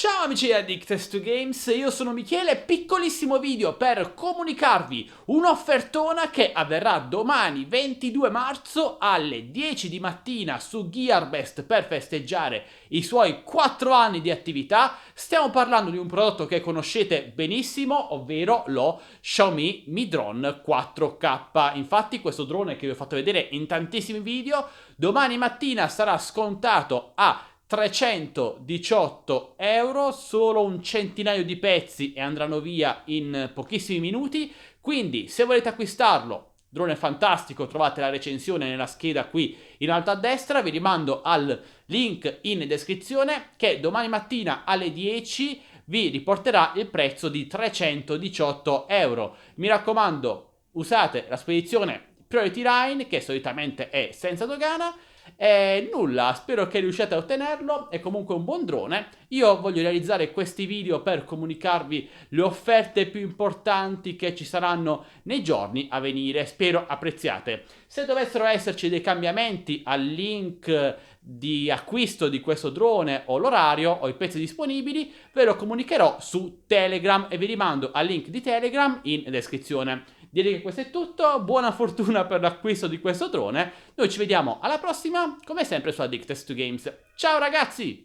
Ciao amici di Addicted to Games, io sono Michele, piccolissimo video per comunicarvi un'offertona che avverrà domani 22 marzo alle 10 di mattina su Gearbest per festeggiare i suoi 4 anni di attività. Stiamo parlando di un prodotto che conoscete benissimo, ovvero lo Xiaomi Mi Drone 4K. Infatti questo drone che vi ho fatto vedere in tantissimi video, domani mattina sarà scontato a 318 euro, solo un centinaio di pezzi e andranno via in pochissimi minuti. Quindi se volete acquistarlo, drone fantastico, trovate la recensione nella scheda qui in alto a destra. Vi rimando al link in descrizione che domani mattina alle 10 vi riporterà il prezzo di 318 euro. Mi raccomando, usate la spedizione Priority Line, che solitamente è senza dogana. E nulla, spero che riusciate a ottenerlo. È comunque un buon drone. Io voglio realizzare questi video per comunicarvi le offerte più importanti che ci saranno nei giorni a venire. Spero apprezziate. Se dovessero esserci dei cambiamenti al link di acquisto di questo drone o l'orario o i prezzi disponibili, ve lo comunicherò su Telegram e vi rimando al link di Telegram in descrizione. Direi che questo è tutto, buona fortuna per l'acquisto di questo drone, noi ci vediamo alla prossima, come sempre su Addicted to Games. Ciao ragazzi!